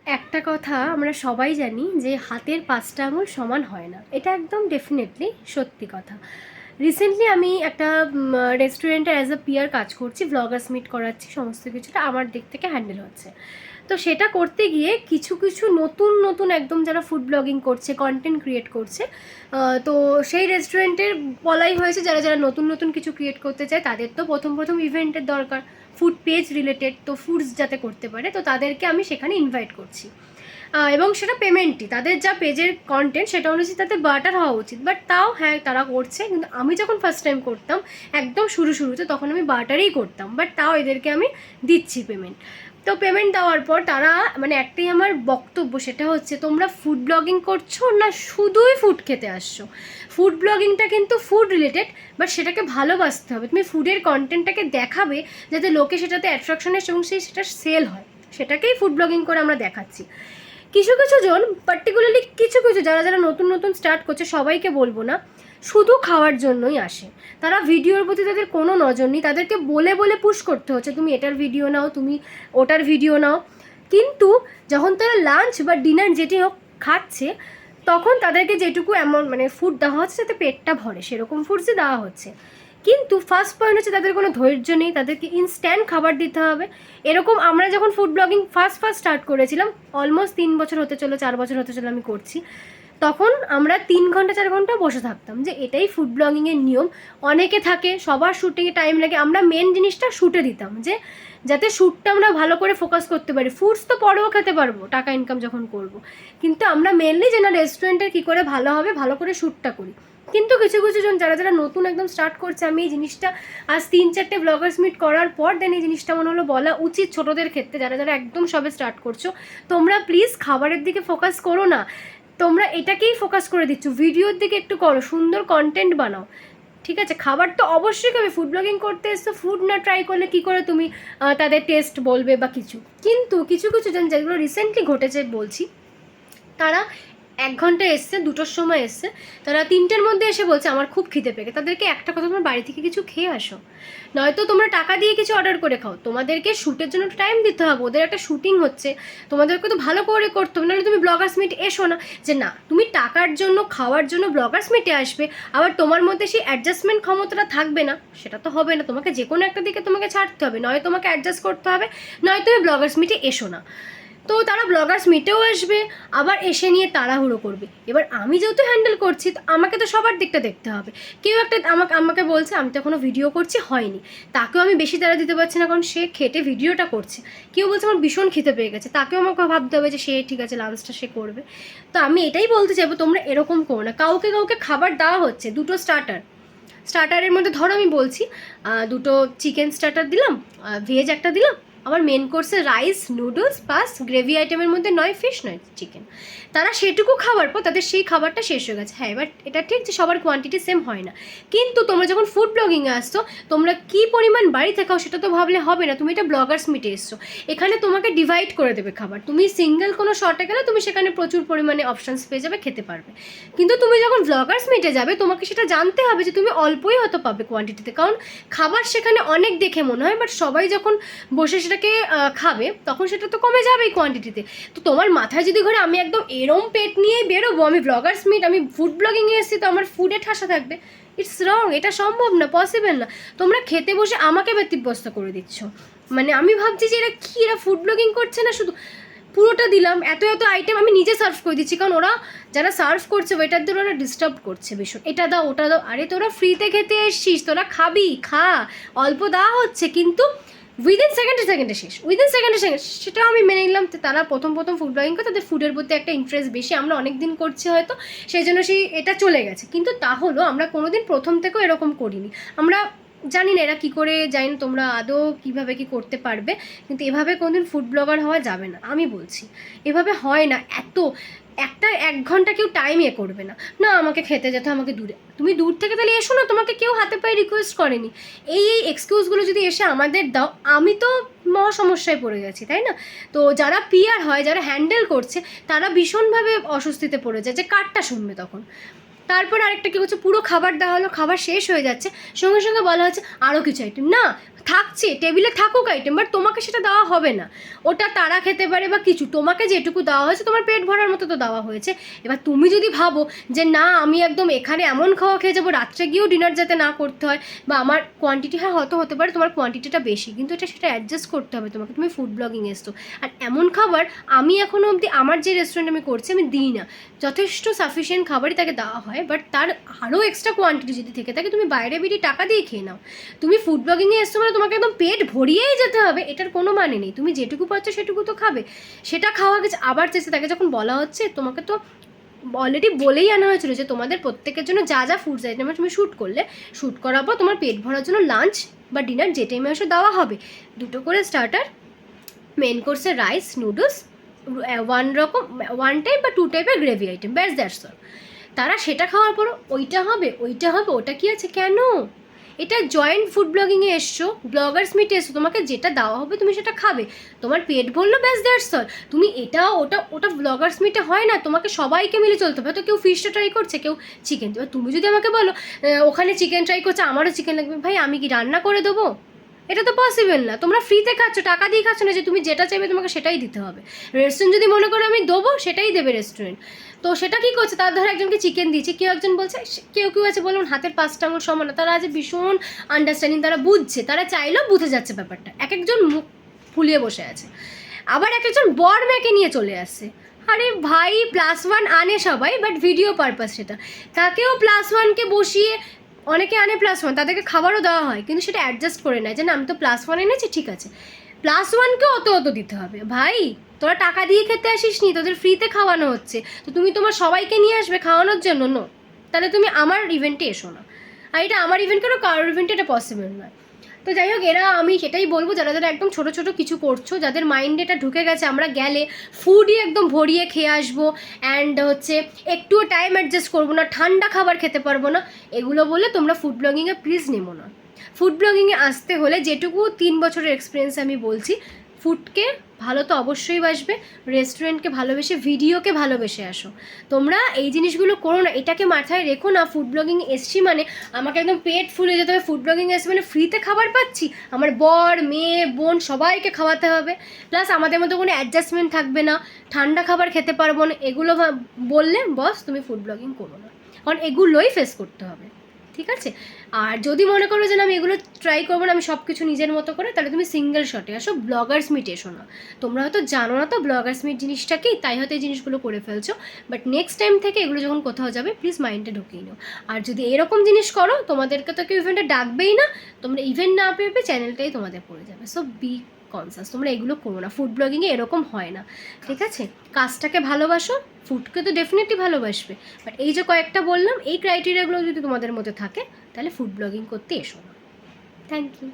একটা কথা আমরা সবাই জানি যে হাতের পাঁচটা আঙুল সমান হয় না, এটা একদম ডেফিনেটলি সত্যি কথা। রিসেন্টলি আমি একটা রেস্টুরেন্টে অ্যাজ আ পিয়ার কাজ করছি, ভ্লগার্স মিট করাচ্ছি, সমস্ত কিছুটা আমার দিক থেকে হ্যান্ডেল হচ্ছে। তো সেটা করতে গিয়ে কিছু কিছু নতুন নতুন একদম যারা ফুড ব্লগিং করছে, কন্টেন্ট ক্রিয়েট করছে, তো সেই রেস্টুরেন্টের বলাই হয়েছে যারা যারা নতুন নতুন কিছু ক্রিয়েট করতে চায় তাদের তো প্রথম প্রথম ইভেন্টের দরকার, ফুড পেজ রিলেটেড, তো ফুডস যাতে করতে পারে, তো তাদেরকে আমি সেখানে ইনভাইট করছি। এবং সেটা পেমেন্টই, তাদের যা পেজের কন্টেন্ট সেটা অনুযায়ী তাতে বাটার হওয়া উচিত, বাট তাও হ্যাঁ তারা করছে। কিন্তু আমি যখন ফার্স্ট টাইম করতাম একদম শুরুতে, তখন আমি বাটারেই করতাম, বাট তাও এদেরকে আমি দিচ্ছি পেমেন্ট। তো পেমেন্ট দেওয়ার পর তারা মানে একটাই আমার বক্তব্য, সেটা হচ্ছে তোমরা ফুড ব্লগিং করছো না শুধুই ফুড খেতে আসছো? ফুড ব্লগিংটা কিন্তু ফুড রিলেটেড, বাট সেটাকে ভালোবাসতে হবে, তুমি ফুডের কন্টেন্টটাকে দেখাবে যাতে লোকে সেটাতে অ্যাট্রাকশন আসে এবং সেটা সেল হয়, সেটাকেই ফুড ব্লগিং করে আমরা দেখাচ্ছি। কিছু কিছু জন পার্টিকুলারলি কিছু কিছু যারা যারা নতুন নতুন স্টার্ট করছে, সবাইকে বলবো না, শুধু খাওয়ার জন্যই আসে। তারা ভিডিওর প্রতি তাদের কোনো নজর নেই, তাদেরকে বলে বলে পুশ করতে হচ্ছে তুমি এটার ভিডিও নাও, তুমি ওটার ভিডিও নাও। কিন্তু যখন তারা লাঞ্চ বা ডিনার যেটি হোক খাচ্ছে, তখন তাদেরকে যেটুকু এমন মানে ফুড দেওয়া হচ্ছে যাতে পেটটা ভরে সেরকম ফুডসই দেওয়া হচ্ছে। কিন্তু ফার্স্ট পয়েন্ট হচ্ছে তাদের কোনো ধৈর্য নেই, তাদেরকে ইনস্ট্যান্ট খাবার দিতে হবে। এরকম আমরা যখন ফুড ব্লগিং ফার্স্ট স্টার্ট করেছিলাম, অলমোস্ট 3 বছর হতে চলো, 4 বছর হতে চলো আমি করছি, তখন আমরা 3 ঘন্টা 4 ঘন্টা বসে থাকতাম, যে এটাই ফুড ব্লগিংয়ের নিয়ম। অনেকে থাকে, সবার শ্যুটিংয়ে টাইম লাগে, আমরা মেন জিনিসটা শ্যুটে দিতাম, যে যাতে শ্যুটটা আমরা ভালো করে ফোকাস করতে পারি। ফুডস তো পরেও খেতে পারবো টাকা ইনকাম যখন করব, কিন্তু আমরা মেনলি যে না রেস্টুরেন্টের কী করে ভালো হবে, ভালো করে শ্যুটটা করি। কিন্তু কিছু কিছু জন যারা যারা নতুন একদম স্টার্ট করছে, আমি এই জিনিসটা আজ 3-4টে ব্লগার্স মিট করার পর দেন এই জিনিসটা মনে হলো বলা উচিত ছোটোদের ক্ষেত্রে, যারা যারা একদম সবে স্টার্ট করছো, তোমরা প্লিজ খাবারের দিকে ফোকাস করো না, তোমরা এটাকেই ফোকাস করে দিচ্ছ, ভিডিওর দিকে একটু করো, সুন্দর কন্টেন্ট বানাও। ঠিক আছে, খাবার তো অবশ্যই খাবে, ফুড ব্লগিং করতে এসছো, ফুড না ট্রাই করলে কী করে তুমি তাদের টেস্ট বলবে বা কিছু। কিন্তু কিছু কিছু জন যেগুলো রিসেন্টলি ঘটেছে বলছি, তারা 1 ঘন্টা এসছে, 2টোর সময় এসছে, তারা 3টের মধ্যে এসে বলছে আমার খুব খিদে পেয়ে গেছে। তাদেরকে একটা কথা, তোমার বাড়ি থেকে কিছু খেয়ে আসো, নয়তো তোমরা টাকা দিয়ে কিছু অর্ডার করে খাও। তোমাদেরকে শ্যুটের জন্য টাইম দিতে হবে, ওদের একটা শ্যুটিং হচ্ছে, তোমাদেরকে তো ভালো করে করতে হবে, নাহলে তুমি ব্লগার্স মিট এসো না। যে না তুমি টাকার জন্য খাওয়ার জন্য ব্লগার্স মিটে আসবে, আবার তোমার মধ্যে সেই অ্যাডজাস্টমেন্ট ক্ষমতাটা থাকবে না, সেটা তো হবে না। তোমাকে যে কোনো একটা দিকে তোমাকে ছাড়তে হবে, নয় তোমাকে অ্যাডজাস্ট করতে হবে, নয় তুমি ব্লগার্স মিটে এসো না। তো তারা ব্লগার্স মিটেও আসবে, আবার এসে নিয়ে তাড়াহুড়ো করবে। এবার আমি যেহেতু হ্যান্ডেল করছি, তো আমাকে তো সবার দিকটা দেখতে হবে। কেউ একটা আমাকে বলছে আমি তো এখনও ভিডিও করছি হয়নি, তাকেও আমি বেশি তাড়া দিতে পারছি না, কারণ সে খেটে ভিডিওটা করছে। কেউ বলছে আমার ভীষণ খেতে পেয়ে গেছে, তাকেও আমাকে ভাবতে হবে যে সে ঠিক আছে লাঞ্চটা সে করবে। তো আমি এটাই বলতে চাইবো, তোমরা এরকম করো না। কাউকে কাউকে খাবার দেওয়া হচ্ছে, 2টো স্টার্টারের মধ্যে ধরো আমি বলছি 2টো চিকেন স্টার্টার দিলাম, ভেজ একটা দিলাম, আবার মেন কোর্সে রাইস, নুডলস প্লাস গ্রেভি আইটেমের মধ্যে নয় ফিশ নয় চিকেন। তারা সেটুকু খাওয়ার পর তাদের সেই খাবারটা শেষ হয়ে গেছে। হ্যাঁ, এবার এটা ঠিক যে সবার কোয়ান্টিটি সেম হয় না, কিন্তু তোমরা যখন ফুড ব্লগিংয়ে আসছো, তোমরা কী পরিমাণ বাড়িতে খাও সেটা তো ভাবলে হবে না। তুমি এটা ব্লগার্স মিটে এসছো, এখানে তোমাকে ডিভাইড করে দেবে খাবার। তুমি সিঙ্গেল কোনো শর্টে গেলে তুমি সেখানে প্রচুর পরিমাণে অপশানস পেয়ে যাবে, খেতে পারবে। কিন্তু তুমি যখন ব্লগার্স মিটে যাবে, তোমাকে সেটা জানতে হবে যে তুমি অল্পই হয়তো পাবে কোয়ান্টিটিতে, কারণ খাবার সেখানে অনেক দেখে মনে হয়, বাট সবাই যখন বসে সেটাকে খাবে তখন সেটা তো কমে যাবেই কোয়ান্টিটিতে। তো তোমার মাথায় যদি ঘরে আমি একদম এরম পেট নিয়ে বেরোবো, আমি ব্লগার্স মিট, আমি ফুড ব্লগিংয়ে এসেছি, তো আমার ফুডে ঠাসা থাকবে, ইটস রং, এটা সম্ভব না, পসিবল না। তোমরা খেতে বসে আমাকে ব্যতিব্যস্ত করে দিচ্ছ। মানে আমি ভাবছি যে এরা কি, এরা ফুড ব্লগিং করছে না, শুধু পুরোটা দিলাম, এত এত আইটেম আমি নিজে সার্ভ করে দিচ্ছি, কারণ ওরা যারা সার্ভ করছে ওয়েটারদের ওরা ডিস্টার্ব করছে ভীষণ, এটা দাও ওটা দাও। আরে তোরা ফ্রিতে খেতে এসছিস, তোরা খাবি খা, অল্প দেওয়া হচ্ছে, কিন্তু উইদিন সেকেন্ডে শেষ, সেটাও আমি মেনে নিলাম। তারা প্রথম ফুড ব্লগিং করে, তাদের ফুডের প্রতি একটা ইন্টারেস্ট বেশি, আমরা অনেক দিন করছি হয়তো, সেই জন্য এটা চলে গেছে। কিন্তু তা হলো আমরা কোনোদিন প্রথম থেকেও এরকম করিনি। আমরা জানি না এরা কী করে, জানি না তোমরা আদৌ কীভাবে কী করতে পারবে, কিন্তু এভাবে কোনোদিন ফুড ব্লগার হওয়া যাবে না, আমি বলছি। এভাবে হয় না, এত 1 ঘন্টা কেউ টাইম করবে না, না আমাকে খেতে যেতে, আমাকে দূরে, তুমি দূর থেকে তাহলে এসো না, তোমাকে কেউ হাতে পায়ে রিকোয়েস্ট করেনি। এই এক্সকিউজগুলো যদি এসে আমাদের দাও, আমি তো মহা সমস্যায় পড়ে গেছি, তাই না? তো যারা পিআর হয়, যারা হ্যান্ডেল করছে, তারা ভীষণভাবে অস্বস্তিতে পড়ে যায় যে কারটা শুনবে তখন। তারপর আরেকটা কী হচ্ছে, পুরো খাবার দেওয়া হলো, খাবার শেষ হয়ে যাচ্ছে, সঙ্গে সঙ্গে বলা হচ্ছে আরও কিছু আইটেম, না থাকছে, টেবিলে থাকুক আইটেম, বাট তোমাকে সেটা দেওয়া হবে না। ওটা তারা খেতে পারে বা কিছু, তোমাকে যেটুকু দেওয়া হয়েছে তোমার পেট ভরার মতো তো দেওয়া হয়েছে। এবার তুমি যদি ভাবো যে না আমি একদম এখানে এমন খাওয়া খেয়ে যাবো, রাত্রে গিয়েও ডিনার যাতে না করতে হয়, বা আমার কোয়ান্টিটি, হ্যাঁ হয়তো হতে পারে তোমার কোয়ান্টিটিটা বেশি, কিন্তু সেটা অ্যাডজাস্ট করতে হবে তোমাকে, তুমি ফুড ব্লগিং এসছো। আর এমন খাবার আমি এখনও অবধি আমার যে রেস্টুরেন্ট আমি করছি আমি দিই না, যথেষ্ট সাফিসিয়েন্ট খাবারই তাকে দেওয়া হয়, বাট তার আরও এক্সট্রা কোয়ান্টিটি যদি থেকে থাকে তুমি বাইরে বেরিয়ে টাকা দিয়ে খেয়ে নাও। তুমি ফুড ব্লগিংয়ে এসছো মানে তোমাকে একদম পেট ভরিয়েই যেতে হবে এটার কোনো মানে নেই। তুমি যেটুকু পাচ্ছ সেটুকু তো খাবে, সেটা খাওয়া গেছে। আবার চেষ্টা, তাকে যখন বলা হচ্ছে তোমাকে তো অলরেডি বলেই আনা হয়েছিল যে তোমাদের প্রত্যেকের জন্য যা যা ফুডস আইটেম তুমি শ্যুট করলে, শ্যুট করার পর তোমার পেট ভরার জন্য লাঞ্চ বা ডিনার যে টাইমে আসে দেওয়া হবে, 2টো করে স্টার্টার, মেন কোর্সে রাইস নুডলস, 1 টাইপ বা 2 টাইপের গ্রেভি আইটেম, ব্যাস দ্যাটস অল। তারা সেটা খাওয়ার পরও ওইটা হবে ওইটা হবে, ওটা কি আছে কেন? এটা জয়েন্ট ফুড ব্লগিংয়ে এসছো, ব্লগার্স মিটে এসছো, তোমাকে যেটা দেওয়া হবে তুমি সেটা খাবে, তোমার পেট ভরলো, ব্যাস দ্যাটস অল। তুমি এটা ওটা ওটা ব্লগার্স মিটে হয় না, তোমাকে সবাইকে মিলে চলতে হবে। হয়তো কেউ ফিশটা ট্রাই করছে, কেউ চিকেন, এবার তুমি যদি আমাকে বলো ওখানে চিকেন ট্রাই করছে আমারও চিকেন লাগবে, ভাই আমি কি রান্না করে দেবো? এটা তো পসিবল না। তোমরা ফ্রিতে খাচ্ছ, টাকা দিয়ে খাচ্ছ না যে তুমি যেটা চাইবে তোমাকে সেটাই দিতে হবে। রেস্টুরেন্ট যদি মনে করো আমি দেবো, সেটাই দেবে রেস্টুরেন্ট। তো সেটা কী করছে, তার ধরো একজনকে চিকেন দিয়েছে, কেউ একজন বলছে, কেউ কেউ আছে বলুন হাতের 5টা আঙুল সমান না, তারা আছে ভীষণ আন্ডারস্ট্যান্ডিং, তারা বুঝছে, তারা চাইলেও বুঝে যাচ্ছে ব্যাপারটা, এক একজন মুখ ফুলিয়ে বসে আছে। আবার এক একজন বর মেয়েকে নিয়ে চলে আসছে, আরে ভাই +1 আনে সবাই, বাট ভিডিও পারপাস সেটা, তাকেও +1কে বসিয়ে, অনেকে আনে +1, তাদেরকে খাবারও দেওয়া হয়, কিন্তু সেটা অ্যাডজাস্ট করে নেয় যে না আমি তো +1 এনেছি, ঠিক আছে +1কেও অত দিতে হবে। ভাই তোরা টাকা দিয়ে খেতে আসিস নি, তোদের ফ্রিতে খাওয়ানো হচ্ছে, তো তুমি তোমার সবাইকে নিয়ে আসবে খাওয়ানোর জন্য? নো, তাহলে তুমি আমার ইভেন্টে এসো না। আর এটা আমার ইভেন্ট কেন, কারোর ইভেন্টে এটা পসিবল নয়। তো যাই হোক, এরা, আমি সেটাই বলবো, যারা যারা একদম ছোটো ছোটো কিছু করছো, যাদের মাইন্ডে এটা ঢুকে গেছে আমরা গেলে ফুডই একদম ভরিয়ে খেয়ে আসবো, অ্যান্ড হচ্ছে একটুও টাইম অ্যাডজাস্ট করবো না, ঠান্ডা খাবার খেতে পারবো না, এগুলো বলে তোমরা ফুড ব্লগিংয়ে প্লিজ নেমো না। ফুড ব্লগিংয়ে আসতে হলে যেটুকু 3 বছরের এক্সপিরিয়েন্স আমি বলছি, ফুডকে ভালো তো অবশ্যই বাসবে, রেস্টুরেন্টকে ভালোবেসে, ভিডিওকে ভালোবেসে আসো। তোমরা এই জিনিসগুলো করো না, এটাকে মাথায় রেখো না ফুড ব্লগিং এসছি মানে আমাকে একদম পেট ফুলে যেতে হবে, ফুড ব্লগিং এসছি মানে ফ্রিতে খাবার পাচ্ছি, আমার বর মেয়ে বোন সবাইকে খাওয়াতে হবে, প্লাস আমাদের মধ্যে কোনো অ্যাডজাস্টমেন্ট থাকবে না, ঠান্ডা খাবার খেতে পারবো না, এগুলো বললে বস তুমি ফুড ব্লগিং করো না, কারণ এগুলোই ফেস করতে হবে, ঠিক আছে? আর যদি মনে করো যে না আমি এগুলো ট্রাই করবো না, আমি সব কিছু নিজের মতো করে, তাহলে তুমি সিঙ্গেল শটে আসো, ব্লগার্স মিট এসো না। তোমরা হয়তো জানো না তো ব্লগার্স মিট জিনিসটা কি, তাই হয়তো এই জিনিসগুলো করে ফেলছো, বাট নেক্সট টাইম থেকে এগুলো যখন কোথাও যাবে প্লিজ মাইন্ডে ঢুকিয়ে নাও। আর যদি এরকম জিনিস করো তোমাদেরকে তো কেউ ইভেন্টে ডাকবেই না, তোমরা ইভেন্ট না পেয়ে চ্যানেলটাই তোমাদের পড়ে যাবে। সো বি কনসাস, তোমরা এগুলো করো না, ফুড ব্লগিংয়ে এরকম হয় না, ঠিক আছে? কাজটাকে ভালোবাসো, ফুডকে তো ডেফিনেটলি ভালোবাসবে, বাট এই যে কয়েকটা বললাম এই ক্রাইটেরিয়াগুলো যদি তোমাদের মধ্যে থাকে তাহলে ফুড ব্লগিং করতে এসো না। Thank you.